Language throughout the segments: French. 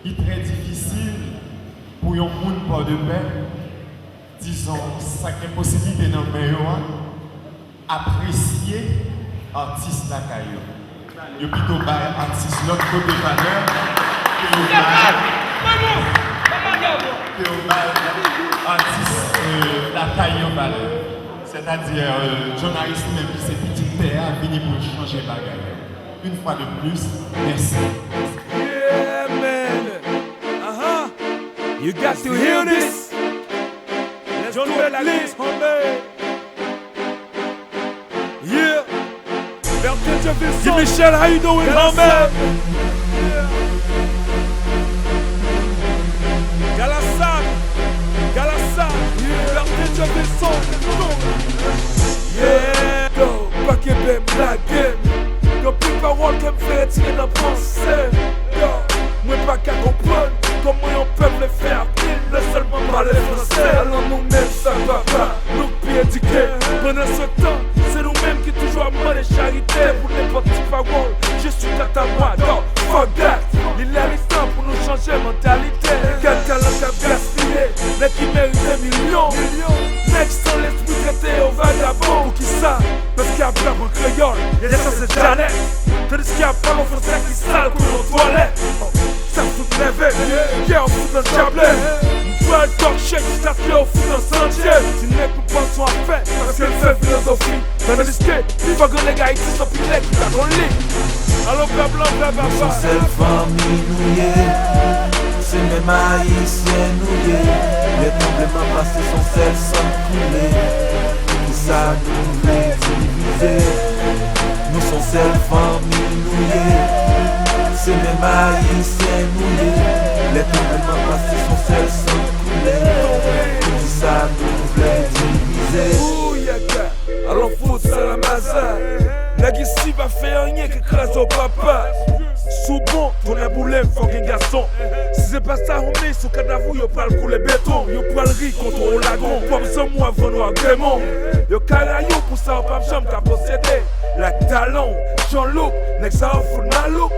Il est très difficile pour un monde pas de paix, disons, ça qui est possibilité dans le meilleur, apprécier l'artiste la caillou. Il y a plutôt artiste l'autre côté valeur que artiste la caillou valeur. C'est-à-dire, journaliste même qui s'est petit terre, venu pour changer la bagaille. Une fois de plus, merci. Yeah, man. You got to hear this. Let's do it like this, homie. Yeah. Give Michelle, how you doing, homie? Yeah. Galassan. Yeah. Yeah. Yo, pas que même la game. Yo, plus parole que me fait tirer dans le français. Yo, moi pas qu'à comprendre comment on peut le faire. Il ne seulement parler français. Alors nous-mêmes ça va pas, nous puis éduquer. Pendant ce temps, c'est nous-mêmes qui toujours amènent les charités. Pour n'importe quelle parole, je suis dans ta voix. Non, fuck that. Il est temps pour nous changer mentalité. Quel talent qu'a gaspillé, mais qui mérite des millions. Next sans l'esprit traité au vagabond. Pour qui ça? Parce qu'il y a plein de créole, et ça c'est Janet. Tandis qu'il y a pas mon français qui sale pour nos toilettes. Ça me fout de lever, yeah on fout dans le chablais. On voit le talk shit jusqu'à ce qu'on fout dans le sentier. Si n'est que nous pensons à faire, parce qu'elle fait philosophie. Tandis que, il faut que les gars ici sont pilés qui t'a qu'on lit. Alors blanc, blanc, nous sommes seule famille nouillée. C'est même haïtien nouillé. Les tremblements passés sont celles sans couler. Tout ça nous voulait diviser. Nous sommes seule famille nouillée. C'est même haïtien nouillé. Les tremblements passés sont celles sans couler. Tout ça nous voulait diviser. Ouh yaka, alors faut ça la maza. La ici va faire rien qu'écraser au papa. Sous bon, ton aboulé, fucking garçon. Si c'est pas ça, on met sous cadavre, yo parle pour les bétons. Yo parle riz contre au lagon. Comme ça, moi, vendre un grémon. Yo carayou pour ça, on pas jamais qu'à posséder. Like talon, Jean-Luc, next I for my look.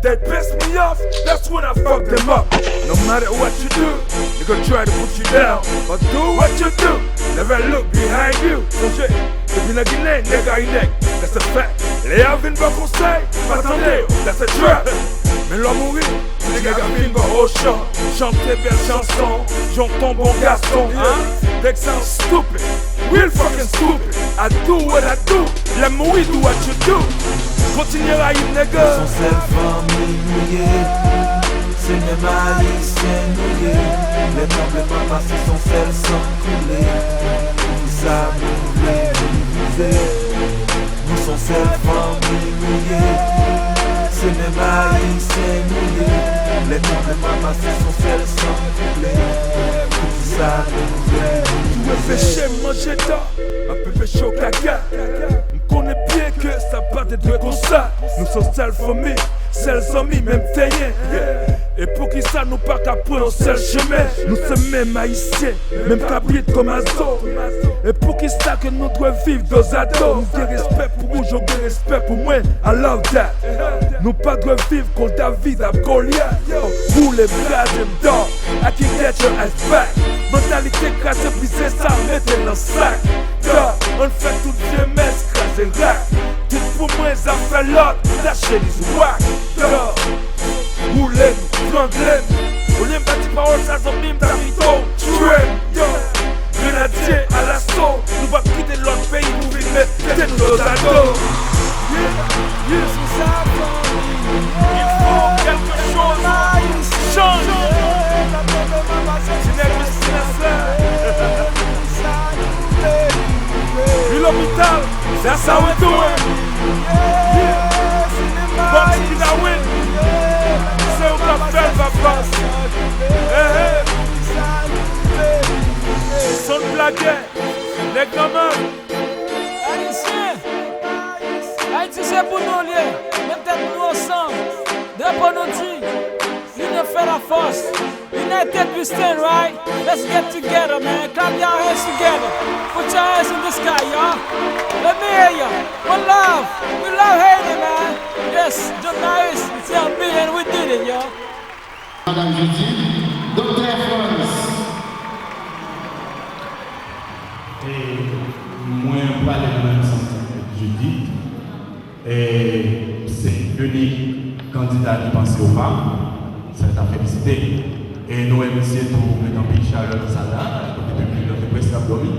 They piss me off, that's when I fuck them up. No matter what you do, they gon' try to put you down. But do what you do, never look behind you. So shit, depuis la Guinée, nègre inek, that's a fact. Les avines bon conseil, pas attendez, that's a trap. Mais l'homme mourit, les gars viennent au chant. Chanter belle chanson, j'entends bon garçon. They sound stupid, real fucking stupid. I do what I do, let me do what you do. Continuez à y nègre. Nous sommes seule famille nouillée. C'est même haïtien nouillé. Les tremblements passés sont celles sans couler. Tout ça nous voulait diviser. Nous sommes seule famille nouillée. C'est même haïtien nouillé. Les tremblements passés sont celles sans couler. Tout ça nous voulait diviser. Péché manger d'or, ma pépé chaud caca. On connaît bien que ça part des deux comme ça. Nous sommes seule famille, seuls amis, même taillés. Et pour qui ça nous pas qu'à prendre un seul chemin. Nous sommes même haïtiens, même cabrites comme Azo. Et pour qui ça que nous devons vivre dos à dos. Nous avons respect pour vous, j'ai du respect pour moi. I love that. Nous pas devons vivre contre David à Goliath. Vous les bras d'or, I can get your ass back. Mentalité crassée, brisée, ça mettez dans le sac. On fait toute vieux messe, crassée rack. Tout pour moi, ça fait l'autre, lâchez les wack. Roulez, franglez, au lieu de bâtir parole, ça s'en mime d'habito. Yo, grenadier à l'assaut, nous va quitter l'autre pays, nous vivons mettre nos ados. Il faut quelque chose change. L'hôpital, that's how we do it. Box qui da win. C'est où la fête va passer. Son blaguet, les gamins. Haïti c'est pour nous lier, mettez nous ensemble. D'après nous dit, l'union fait la force. United we stand, right? Let's get together, man. Clap your hands together. Put your hands in the sky, y'all. Let me hear you. One love. We love Haiti, man. Yes, John Harris, it's me, and we did it, y'all. Madame Judith. Dr. France. Et moi, je vais aller dans le même sens que Judith. Et c'est l'unique candidat qui pense aux femmes. C'est à féliciter. Et nous remercions pour le pays Charlotte Sada, depuis notre président Domi.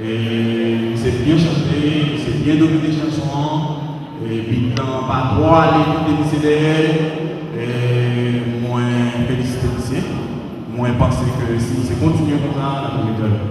Et c'est bien chanté, c'est bien dominé chanson. Et puis, dans pas trop aller tout décider. Et moi, féliciter aussi. Moi, je pense que si c'est continuer comme ça, on va